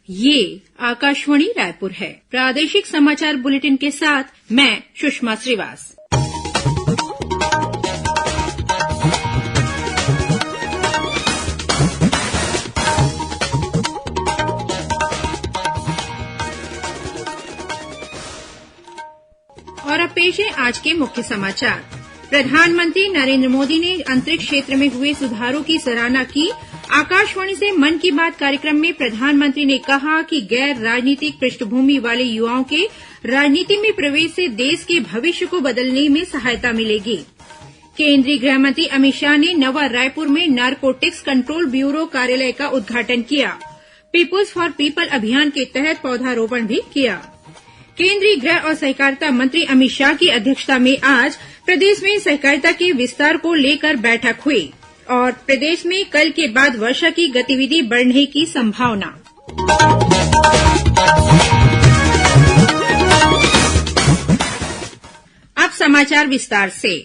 ये आकाशवाणी रायपुर है। प्रादेशिक समाचार बुलेटिन के साथ मैं सुषमा श्रीवास। और अब पेश है आज के मुख्य समाचार। प्रधानमंत्री नरेंद्र मोदी ने अंतरिक्ष क्षेत्र में हुए सुधारों की सराहना की। आकाशवाणी से मन की बात कार्यक्रम में प्रधानमंत्री ने कहा कि गैर राजनीतिक पृष्ठभूमि वाले युवाओं के राजनीति में प्रवेश से देश के भविष्य को बदलने में सहायता मिलेगी। केंद्रीय गृह मंत्री अमित शाह ने नवा रायपुर में नारकोटिक्स कंट्रोल ब्यूरो कार्यालय का उद्घाटन किया। पीपुल्स फॉर पीपल अभियान के तहत पौधारोपण भी किया। केंद्रीय गृह और सहकारिता मंत्री अमित शाह की अध्यक्षता में आज प्रदेश में सहकारिता के विस्तार को लेकर बैठक हुई और प्रदेश में कल के बाद वर्षा की गतिविधि बढ़ने की संभावना। अब समाचार विस्तार से।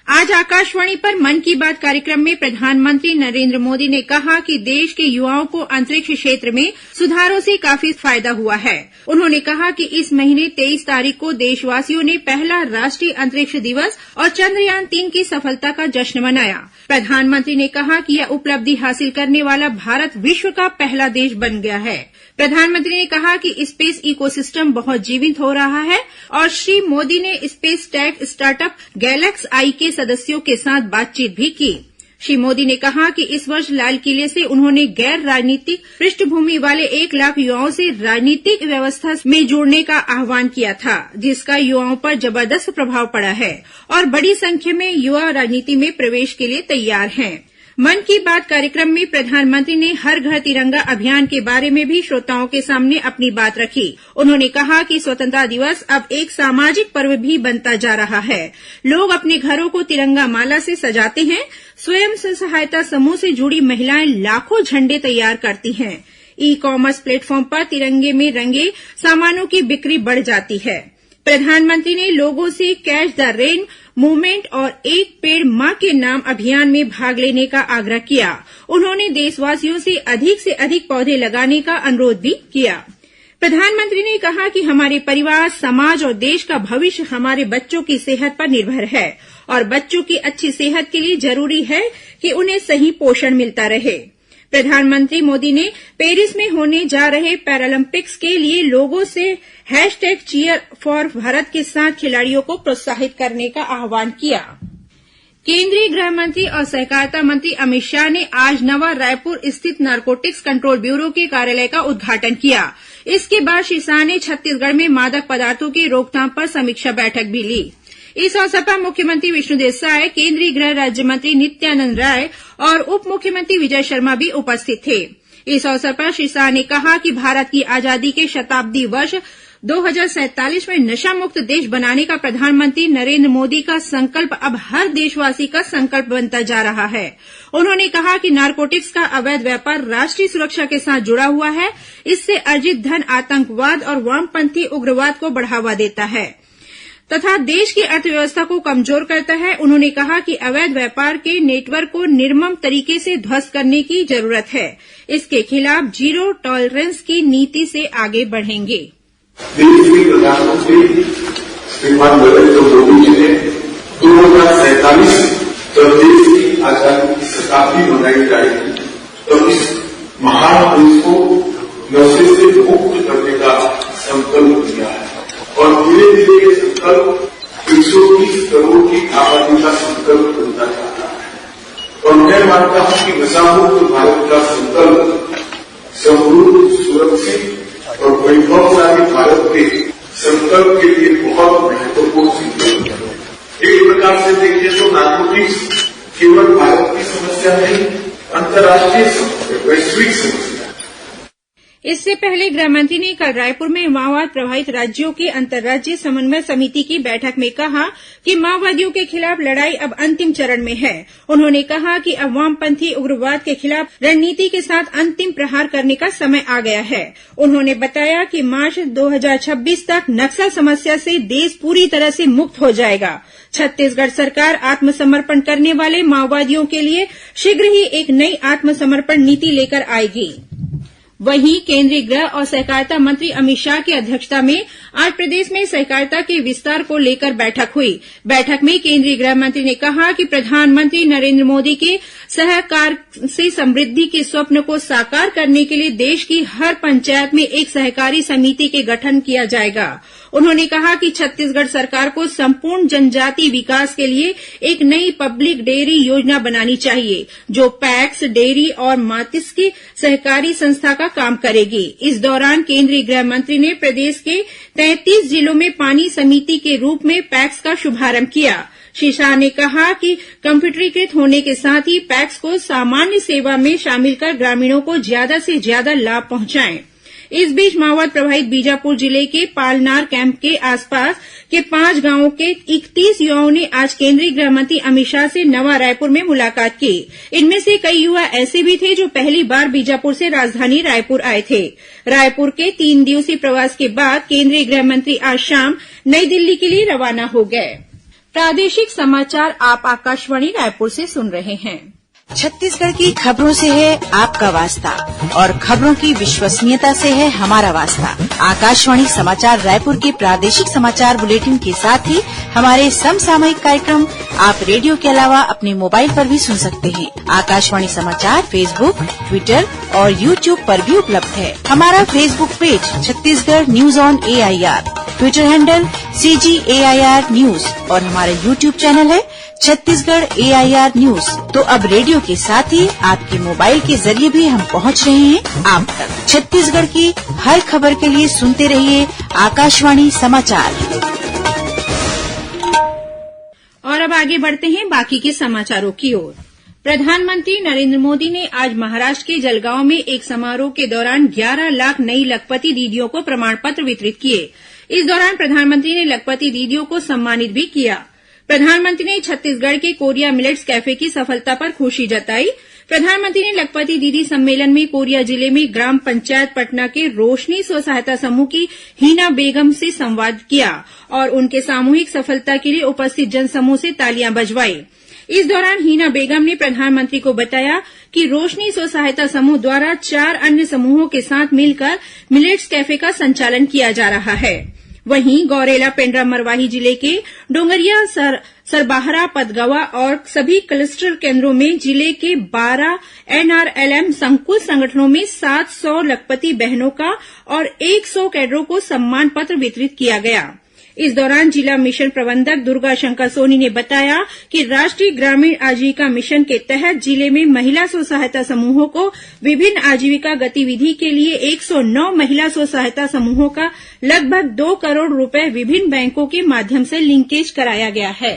आज आकाशवाणी पर मन की बात कार्यक्रम में प्रधानमंत्री नरेंद्र मोदी ने कहा कि देश के युवाओं को अंतरिक्ष क्षेत्र में सुधारों से काफी फायदा हुआ है। उन्होंने कहा कि इस महीने 23 तारीख को देशवासियों ने पहला राष्ट्रीय अंतरिक्ष दिवस और चंद्रयान-3 की सफलता का जश्न मनाया। प्रधानमंत्री ने कहा कि यह उपलब्धि हासिल करने वाला भारत विश्व का पहला देश बन गया है। प्रधानमंत्री ने कहा कि स्पेस इकोसिस्टम बहुत जीवंत हो रहा है और श्री मोदी ने स्पेस टेक स्टार्टअप गैलेक्स आई के सदस्यों के साथ बातचीत भी की। श्री मोदी ने कहा कि इस वर्ष लाल किले से उन्होंने गैर राजनीतिक पृष्ठभूमि वाले 1 लाख युवाओं से राजनीतिक व्यवस्था में जुड़ने का आह्वान किया था, जिसका युवाओं पर जबरदस्त प्रभाव पड़ा है और बड़ी संख्या में युवा राजनीति में प्रवेश के लिए तैयार हैं। मन की बात कार्यक्रम में प्रधानमंत्री ने हर घर तिरंगा अभियान के बारे में भी श्रोताओं के सामने अपनी बात रखी। उन्होंने कहा कि स्वतंत्रता दिवस अब एक सामाजिक पर्व भी बनता जा रहा है। लोग अपने घरों को तिरंगा माला से सजाते हैं। स्वयं सहायता समूह से जुड़ी महिलाएं लाखों झंडे तैयार करती हैं। ई कॉमर्स प्लेटफॉर्म पर तिरंगे में रंगे सामानों की बिक्री बढ़ जाती है। प्रधानमंत्री ने लोगों से कैच द रेन मूवमेंट और एक पेड़ मां के नाम अभियान में भाग लेने का आग्रह किया। उन्होंने देशवासियों से अधिक पौधे लगाने का अनुरोध भी किया। प्रधानमंत्री ने कहा कि हमारे परिवार, समाज और देश का भविष्य हमारे बच्चों की सेहत पर निर्भर है और बच्चों की अच्छी सेहत के लिए जरूरी है कि उन्हें सही पोषण मिलता रहे। प्रधानमंत्री मोदी ने पेरिस में होने जा रहे पैरालंपिक्स के लिए लोगों से #चीयर फॉर भारत के साथ खिलाड़ियों को प्रोत्साहित करने का आह्वान किया। केंद्रीय गृह मंत्री और सहकारिता मंत्री अमित शाह ने आज नवा रायपुर स्थित नारकोटिक्स कंट्रोल ब्यूरो के कार्यालय का उद्घाटन किया। इसके बाद श्री शाह ने छत्तीसगढ़ में मादक पदार्थों की रोकथाम पर समीक्षा बैठक भी ली। इस अवसर पर मुख्यमंत्री विष्णुदेव साय, केंद्रीय गृह राज्य मंत्री नित्यानंद राय और उप मुख्यमंत्री विजय शर्मा भी उपस्थित थे। इस अवसर पर श्री शाह ने कहा कि भारत की आजादी के शताब्दी वर्ष 2047 में नशा मुक्त देश बनाने का प्रधानमंत्री नरेंद्र मोदी का संकल्प अब हर देशवासी का संकल्प बनता जा रहा है। उन्होंने कहा कि नारकोटिक्स का अवैध व्यापार राष्ट्रीय सुरक्षा के साथ जुड़ा हुआ है। इससे अर्जित धन आतंकवाद और वामपंथी उग्रवाद को बढ़ावा देता है तथा देश की अर्थव्यवस्था को कमजोर करता है। उन्होंने कहा कि अवैध व्यापार के नेटवर्क को निर्मम तरीके से ध्वस्त करने की जरूरत है। इसके खिलाफ जीरो टॉलरेंस की नीति से आगे बढ़ेंगे। देश के प्रधानमंत्री श्रीमान नरेंद्र मोदी जी ने 2047 जब देश की आजादी की शताब्दी मनाई जाएगी तो इस महान देश को नशे से मुक्त करने का संकल्प लिया है और धीरे धीरे ये संकल्प 130 करोड़ की आबादी का संकल्प बनता जा रहा है। और मैं मानता हूं कि नशा मुक्त भारत का संकल्प समृद्ध, सुरक्षित और वैभवशाली भारत के संकल्प के लिए बहुत महत्वपूर्ण सिद्ध है। एक प्रकार से देखिए तो नारकोटिक्स केवल भारत की समस्या नहीं, अंतर्राष्ट्रीय समस्या, वैश्विक समस्या। इससे पहले गृहमंत्री ने कल रायपुर में माओवाद प्रभावित राज्यों की अंतर्राज्यीय समन्वय समिति की बैठक में कहा कि माओवादियों के खिलाफ लड़ाई अब अंतिम चरण में है। उन्होंने कहा कि अब वामपंथी उग्रवाद के खिलाफ रणनीति के साथ अंतिम प्रहार करने का समय आ गया है। उन्होंने बताया कि मार्च 2026 तक नक्सल समस्या से देश पूरी तरह से मुक्त हो जाएगा। छत्तीसगढ़ सरकार आत्मसमर्पण करने वाले माओवादियों के लिए शीघ्र ही एक नई आत्मसमर्पण नीति लेकर आएगी। वहीं केंद्रीय गृह और सहकारिता मंत्री अमित शाह की अध्यक्षता में आज प्रदेश में सहकारिता के विस्तार को लेकर बैठक हुई। बैठक में केंद्रीय गृह मंत्री ने कहा कि प्रधानमंत्री नरेंद्र मोदी के सहकार से समृद्धि के स्वप्न को साकार करने के लिए देश की हर पंचायत में एक सहकारी समिति के गठन किया जाएगा। उन्होंने कहा कि छत्तीसगढ़ सरकार को संपूर्ण जनजाति विकास के लिए एक नई पब्लिक डेयरी योजना बनानी चाहिए, जो पैक्स, डेयरी और मात्स्यिकी सहकारी संस्था का काम करेगी। इस दौरान केंद्रीय गृह मंत्री ने प्रदेश के 33 जिलों में पानी समिति के रूप में पैक्स का शुभारंभ किया। श्री शाह ने कहा कि कम्प्यूटरीकृत होने के साथ ही पैक्स को सामान्य सेवा में शामिल कर ग्रामीणों को ज्यादा से ज्यादा लाभ पहुंचाएं। इस बीच माओवाद प्रभावित बीजापुर जिले के पालनार कैंप के आसपास के 5 गांवों के 31 युवाओं ने आज केंद्रीय गृह मंत्री अमित शाह से नवा रायपुर में मुलाकात की। इनमें से कई युवा ऐसे भी थे जो पहली बार बीजापुर से राजधानी रायपुर आए थे। रायपुर के 3 दिवसीय प्रवास के बाद केंद्रीय गृह मंत्री आज शाम नई दिल्ली के लिए रवाना हो गए। प्रादेशिक समाचार आप आकाशवाणी रायपुर से सुन रहे हैं। छत्तीसगढ़ की खबरों से है आपका वास्ता और खबरों की विश्वसनीयता से है हमारा वास्ता। आकाशवाणी समाचार रायपुर के प्रादेशिक समाचार बुलेटिन के साथ ही हमारे समसामयिक कार्यक्रम आप रेडियो के अलावा अपने मोबाइल पर भी सुन सकते हैं। आकाशवाणी समाचार फेसबुक, ट्विटर और यूट्यूब पर भी उपलब्ध है। हमारा Facebook page Chhattisgarh news on AIR, Twitter handle CGAIR news और हमारा यूट्यूब चैनल है छत्तीसगढ़ AIR न्यूज। तो अब रेडियो के साथ ही आपके मोबाइल के जरिए भी हम पहुंच रहे हैं आप तक। छत्तीसगढ़ की हर खबर के लिए सुनते रहिए आकाशवाणी समाचार। और अब आगे बढ़ते हैं बाकी के समाचारों की ओर। प्रधानमंत्री नरेंद्र मोदी ने आज महाराष्ट्र के जलगांव में एक समारोह के दौरान 11 लाख नई लखपति दीदियों को प्रमाण पत्र वितरित किए। इस दौरान प्रधानमंत्री ने लखपति दीदियों को सम्मानित भी किया। प्रधानमंत्री ने छत्तीसगढ़ के कोरिया मिलेट्स कैफे की सफलता पर खुशी जताई। प्रधानमंत्री ने लखपति दीदी सम्मेलन में कोरिया जिले में ग्राम पंचायत पटना के रोशनी स्व सहायता समूह की हीना बेगम से संवाद किया और उनके सामूहिक सफलता के लिए उपस्थित जनसमूह से तालियां बजवाई। इस दौरान हीना बेगम ने प्रधानमंत्री को बताया कि रोशनी स्व सहायता समूह द्वारा 4 अन्य समूहों के साथ मिलकर मिलेट्स कैफे का संचालन किया जा रहा है। वहीं गौरेला, पेंड्रा, मरवाही जिले के डोंगरिया, सरबाहरा, पदगवा और सभी क्लस्टर केंद्रों में जिले के 12 NRLM संकुल संगठनों में 700 लखपति बहनों का और 100 कैडरों को सम्मान पत्र वितरित किया गया। इस दौरान जिला मिशन प्रबंधक दुर्गा शंकर सोनी ने बताया कि राष्ट्रीय ग्रामीण आजीविका मिशन के तहत जिले में महिला स्व सहायता समूहों को विभिन्न आजीविका गतिविधि के लिए 109 महिला स्व सहायता समूहों का लगभग 2 करोड़ रुपए विभिन्न बैंकों के माध्यम से लिंकेज कराया गया है।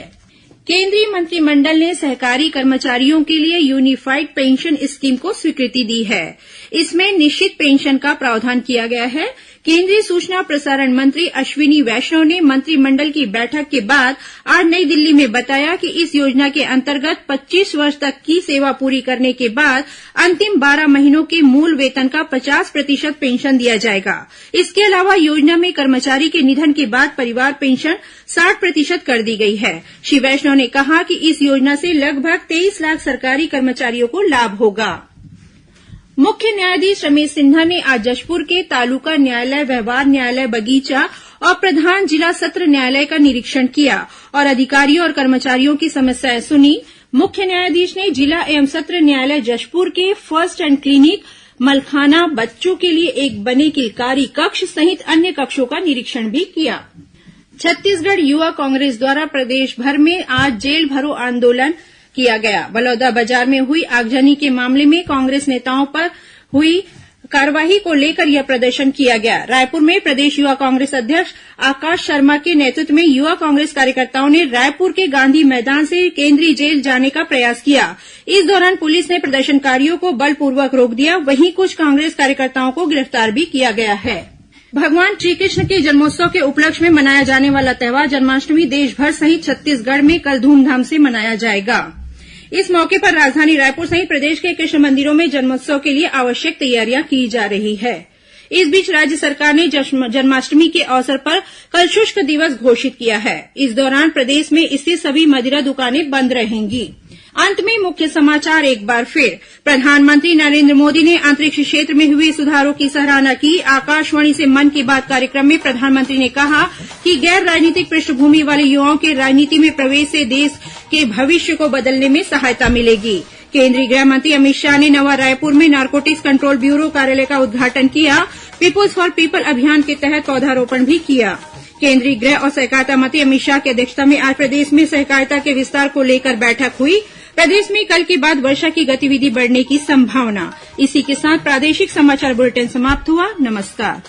केंद्रीय मंत्रिमंडल ने सहकारी कर्मचारियों के लिए यूनिफाइड पेंशन स्कीम को स्वीकृति दी है। इसमें निश्चित पेंशन का प्रावधान किया गया है। केंद्रीय सूचना प्रसारण मंत्री अश्विनी वैष्णव ने मंत्रिमंडल की बैठक के बाद आज नई दिल्ली में बताया कि इस योजना के अंतर्गत 25 वर्ष तक की सेवा पूरी करने के बाद अंतिम 12 महीनों के मूल वेतन का 50% पेंशन दिया जाएगा। इसके अलावा योजना में कर्मचारी के निधन के बाद परिवार पेंशन 60% कर दी गई है। श्री वैष्णव ने कहा कि इस योजना से लगभग 23 लाख सरकारी कर्मचारियों को लाभ होगा। मुख्य न्यायाधीश रमेश सिन्हा ने आज जशपुर के तालुका न्यायालय, व्यवहार न्यायालय बगीचा और प्रधान जिला सत्र न्यायालय का निरीक्षण किया और अधिकारियों और कर्मचारियों की समस्याएं सुनी। मुख्य न्यायाधीश ने जिला एवं सत्र न्यायालय जशपुर के फर्स्ट एंड क्लिनिक, मलखाना, बच्चों के लिए एक बने किलकारी कक्ष सहित अन्य कक्षों का निरीक्षण भी किया। छत्तीसगढ़ युवा कांग्रेस द्वारा प्रदेश भर में आज जेल भरो आंदोलन किया गया। बलौदाबाजार में हुई आगजनी के मामले में कांग्रेस नेताओं पर हुई कार्रवाई को लेकर यह प्रदर्शन किया गया। रायपुर में प्रदेश युवा कांग्रेस अध्यक्ष आकाश शर्मा के नेतृत्व में युवा कांग्रेस कार्यकर्ताओं ने रायपुर के गांधी मैदान से केंद्रीय जेल जाने का प्रयास किया। इस दौरान पुलिस ने प्रदर्शनकारियों को बलपूर्वक रोक दिया। वहीं कुछ कांग्रेस कार्यकर्ताओं को गिरफ्तार भी किया गया है। भगवान श्रीकृष्ण के जन्मोत्सव के उपलक्ष्य में मनाया जाने वाला त्यौहार जन्माष्टमी देश भर सहित छत्तीसगढ़ में कल धूमधाम से मनाया जाएगा। इस मौके पर राजधानी रायपुर सहित प्रदेश के कृष्ण मंदिरों में जन्मोत्सव के लिए आवश्यक तैयारियां की जा रही है। इस बीच राज्य सरकार ने जन्माष्टमी के अवसर पर कल शुष्क दिवस घोषित किया है। इस दौरान प्रदेश में स्थित सभी मदिरा दुकानें बंद रहेंगी। अंत में मुख्य समाचार एक बार फिर। प्रधानमंत्री नरेंद्र मोदी ने अंतरिक्ष क्षेत्र में हुए सुधारों की सराहना की। आकाशवाणी से मन की बात कार्यक्रम में प्रधानमंत्री ने कहा कि गैर राजनीतिक पृष्ठभूमि वाले युवाओं के राजनीति में प्रवेश से देश के भविष्य को बदलने में सहायता मिलेगी। केंद्रीय गृह मंत्री अमित शाह ने नवा रायपुर में नारकोटिक्स कंट्रोल ब्यूरो कार्यालय का उद्घाटन किया। पीपुल्स फॉर पीपल अभियान के तहत पौधारोपण भी किया। केंद्रीय गृह और सहकारिता मंत्री अमित शाह की अध्यक्षता में आज प्रदेश में सहकारिता के विस्तार को लेकर बैठक हुई। प्रदेश में कल के बाद वर्षा की गतिविधि बढ़ने की संभावना। इसी के साथ प्रादेशिक समाचार बुलेटिन समाप्त हुआ। नमस्कार।